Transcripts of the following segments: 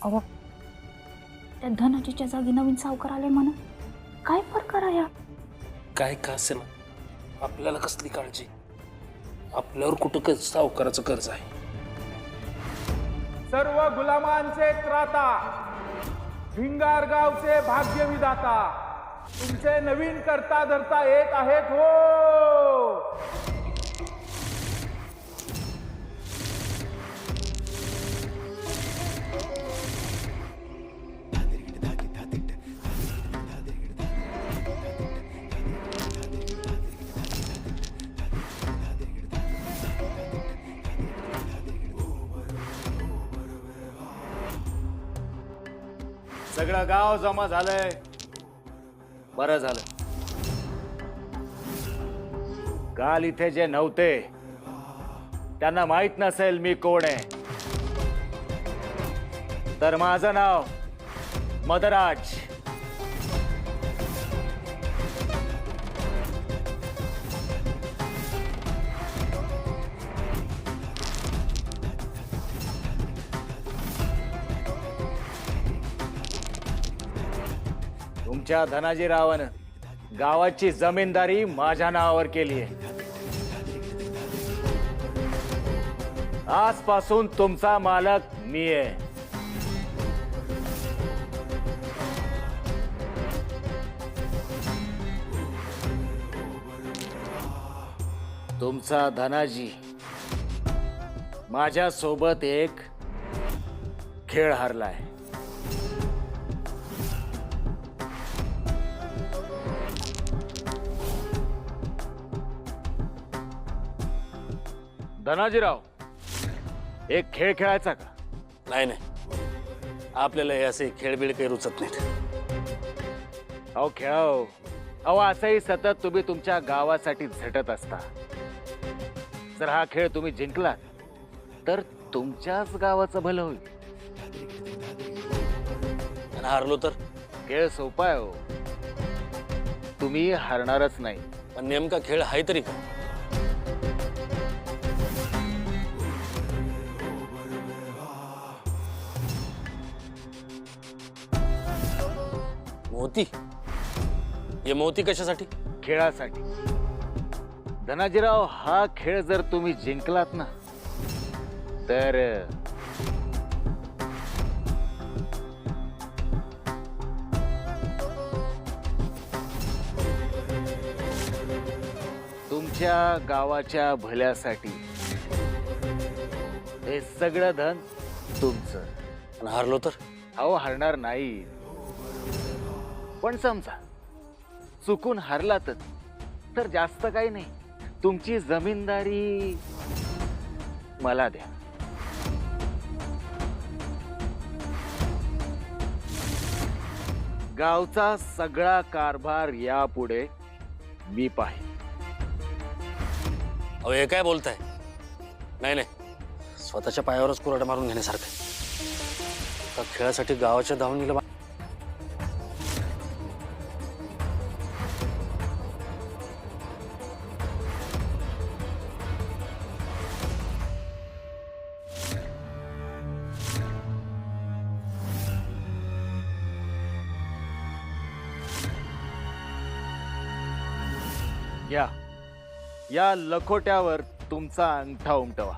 अहो, त्या धनाजीच्या जागी नवीन सावकार आले म्हणून काय प्रकार आहे हा? काय का असे ना आपल्याला कसली काळजी, आपल्यावर कुठं सावकाराचं कर्ज आहे. सर्व गुलामांचे त्राता, भिंगार गावचे भाग्यविधाता, तुमचे नवीन करता धरता येत आहेत हो. सगळं गाव जमा झालंय. बरं झालं. काल इथे जे नव्हते त्यांना माहित नसेल मी कोण आहे. तर माझं नाव मदराज. तुमच्या धनाजीरावानं गावाची जमीनदारी माझ्या नावावर केली आहे. आजपासून तुमचा मालक मी आहे. तुमचा धनाजी माझ्या सोबत एक खेळ हारलाय. धनाजीराव, एक खेळ खेळायचा का? नाही नाही, आपल्याला हे असे खेळबिळ काही रुचत नाहीत. अहो खेळाव. अहो असंही सतत तुम्ही तुमच्या गावासाठी झटत असता. जर हा खेळ तुम्ही जिंकलात तर तुमच्याच गावाचं भलं होईल. आणि हारलो तर? खेळ सोपा आहे हो, तुम्ही हारणारच नाही. पण नेमका खेळ आहे तरी का? मोती? हे मोती कशासाठी? खेळासाठी. धनाजीराव, हा खेळ जर तुम्ही जिंकलात ना तर तुमच्या गावाच्या भल्यासाठी हे सगळं धन तुमचं. आणि हारलो तर? अहो हरणार नाही, पण समजा चुकून हरलातच तर जास्त काही नाही. तुमची जमीनदारी मला द्या. गावचा सगळा कारभार यापुढे मी पाहिजे. अहो हे काय बोलताय? नाही नाही, स्वतःच्या पायावरच कुऱ्हाड मारून घेण्यासारखं. त्या खेळासाठी गावाच्या धावणीला या लखोट्यावर तुमचा अंगठा उमटवा.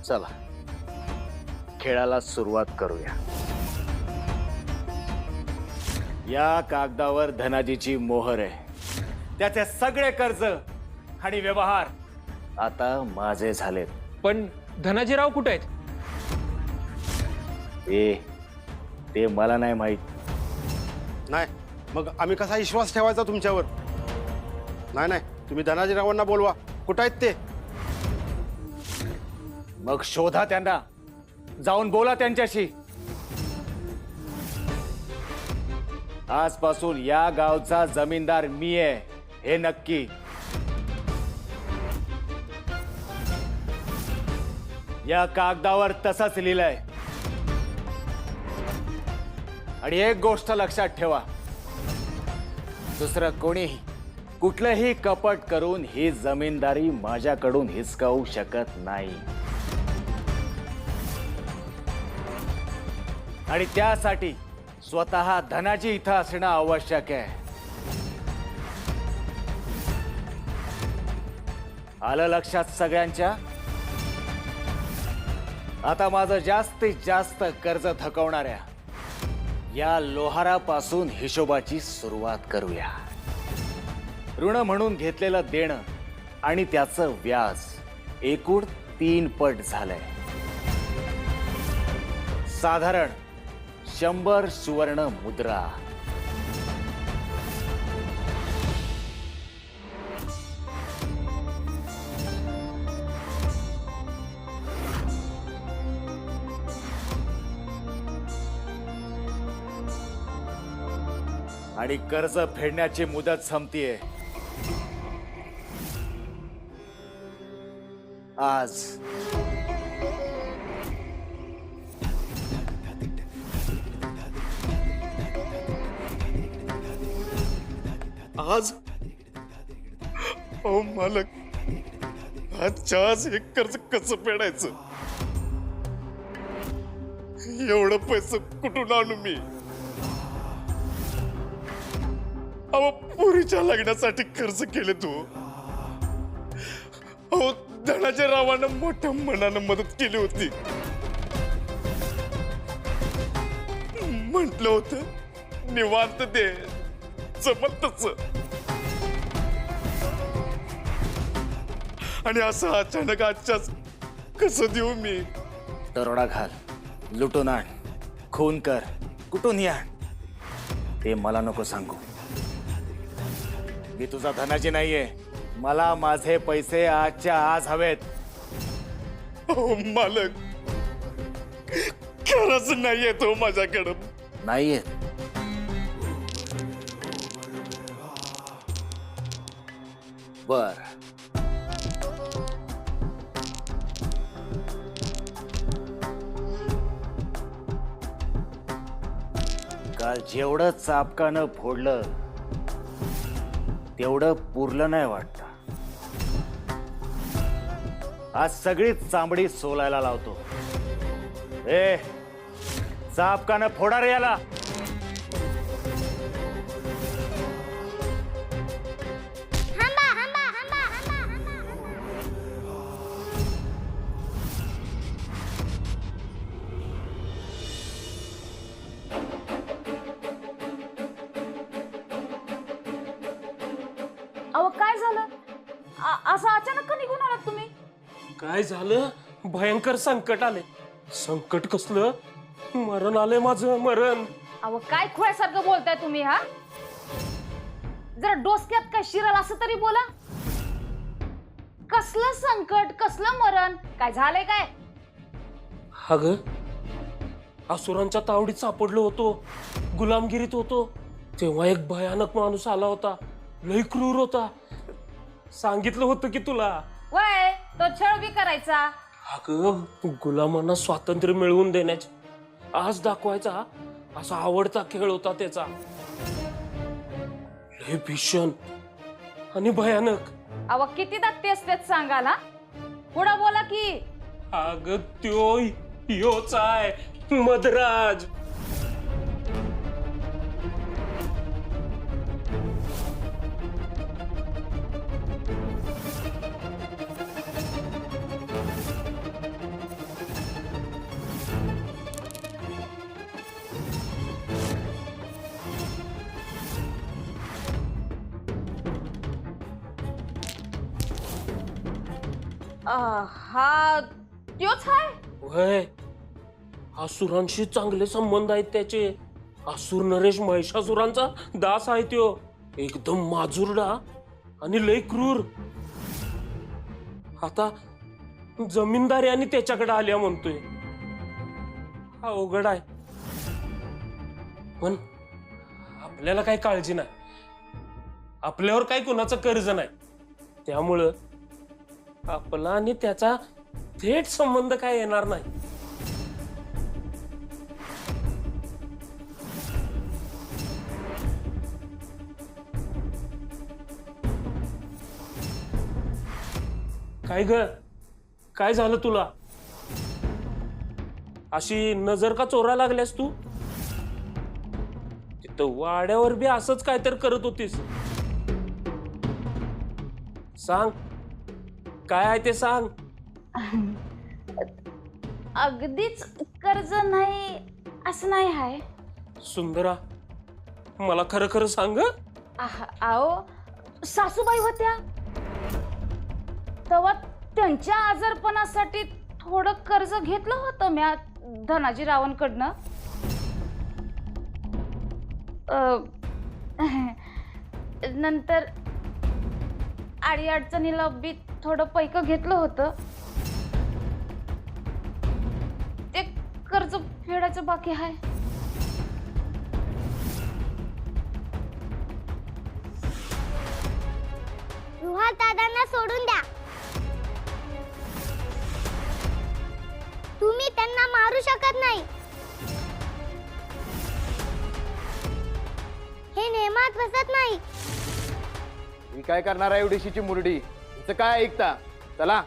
चला खेळाला सुरुवात करूया. या कागदावर धनाजीची मोहर आहे. त्याचे सगळे कर्ज आणि व्यवहार आता माझे झालेत. पण धनाजीराव कुठे आहेत? ते मला नाही माहित. नाही, मग आम्ही कसा विश्वास ठेवायचा तुमच्यावर? नाही नाही, तुम्ही धनाजीरावांना बोलवा. कुठं आहेत ते? मग शोधा त्यांना, जाऊन बोला त्यांच्याशी. आजपासून या गावचा जमीनदार मी आहे हे नक्की. या कागदावर तसंच लिहिलंय. आणि एक गोष्ट लक्षात ठेवा, दुसरं कोणीही कुठलंही कपट करून ही जमीनदारी माझ्याकडून हिसकावू शकत नाही. आणि त्यासाठी स्वतः धनाजी इथं असणं आवश्यक आहे. आलं लक्षात सगळ्यांच्या? आता माझं जास्तीत जास्त कर्ज थकवणाऱ्या या लोहारापासून हिशोबाची सुरुवात करूया. ऋण म्हणून घेतलेलं देणं आणि त्याचं व्याज एकूण 3 पट झालंय. साधारण 100 सुवर्ण मुद्रा. आणि कर्ज फेडण्याची मुदत संपतीये आज. आज ओ मालक, आजच्या आज हे कर्ज कसं फेडायचं? एवढं पैसे कुठून आणू मी? अहो, पोरीच्या लग्नासाठी कर्ज केले तू. अहो, धनाजी रावानं मोठ्या मनानं मदत केली होती. म्हटलं होतं निवांत दे, जमल तस. आणि असं अचानक आजच्याच कसं देऊ मी? दरोडा घाल, लुटून आण, खून कर, कुठूनही आण, ते मला नको सांगू. मी तुझा धनाजी नाहीये. मला माझे पैसे आजच्या आज हवेत. हो मालक, खरंच नाहीये तो माझ्याकडं. नाहीये? बर. काल जेवढं चापकानं फोडलं तेवढं पुरलं नाही वाटतं. आज सगळीच चांबडी सोलायला लावतो. ए, चापकानं फोडा रे याला. अहो काय झालं? असं अचानक का निघून आलात तुम्ही? काय झालं? भयंकर संकट आले. संकट कसलं? मरण आले माझं, मरण. अहो काय खुळ्यासारखं बोलताय तुम्ही? हा, जरा डोसक्यात काय शिरल असं तरी बोला. कसलं संकट, कसलं मरण, काय झालंय काय? अगं, असुरांच्या तावडीत सापडलो होतो, गुलामगिरीत होतो, तेव्हा एक भयानक माणूस आला होता. लई क्रूर होता. सांगितलं होतं की तुला. वय तो छळ बी करायचा. अगं, गुलामांना स्वातंत्र्य मिळवून देण्याची आज दाखवायचा असा आवडता खेळ होता त्याचा. लय भीषण आणि भयानक. अहो कितीदा तेच तेच सांगाला, पुढं बोला की. अगं त्यो योच आहे मधराज. हा त्योच आहे. वय, असुरांशी चांगले संबंध आहेत त्याचे. असुर नरेश महिषासुरांचा दास आहे त्यो. एकदम माजुरडा आणि लय क्रूर. आता जमीनदारी आणि त्याच्याकडे आल्या म्हणतोय. हा अवघड आहे. पण आपल्याला काही काळजी नाही. आपल्यावर काही कुणाचं कर्ज नाही. त्यामुळं आपला आणि त्याचा थेट संबंध काय येणार नाही. काय ग, काय झालं तुला? अशी नजर का चोरा लागल्यास तू? तिथं वाड्यावर बी असंच काय तर करत होतीस. सांग, काय आहे ते सांग. अगदीच कर्ज नाही असं नाही आहे. सुंदरा, मला खरं खरं सांग हं? आओ, सासूबाई होत्या तेव्हा त्यांच्या आजारपणासाठी थोडं कर्ज घेतलं होतं म्या धनाजीरावांकडनं. नंतर आडी अडचणीला बी थोडं पैक घेतलं होतं. ते कर्ज फेडायचं बाकी आहे. रुहाल दादांना सोडून द्या. तुम्ही त्यांना मारू शकत नाही. हे नेमात बसत नाही. मी काय करणार आहे एवढीशीची मुरडी? तिचं काय ऐकता? चला.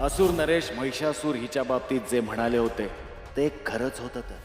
असुर नरेश महिषासूर हिच्या बाबतीत जे म्हणाले होते ते खरंच होतं तर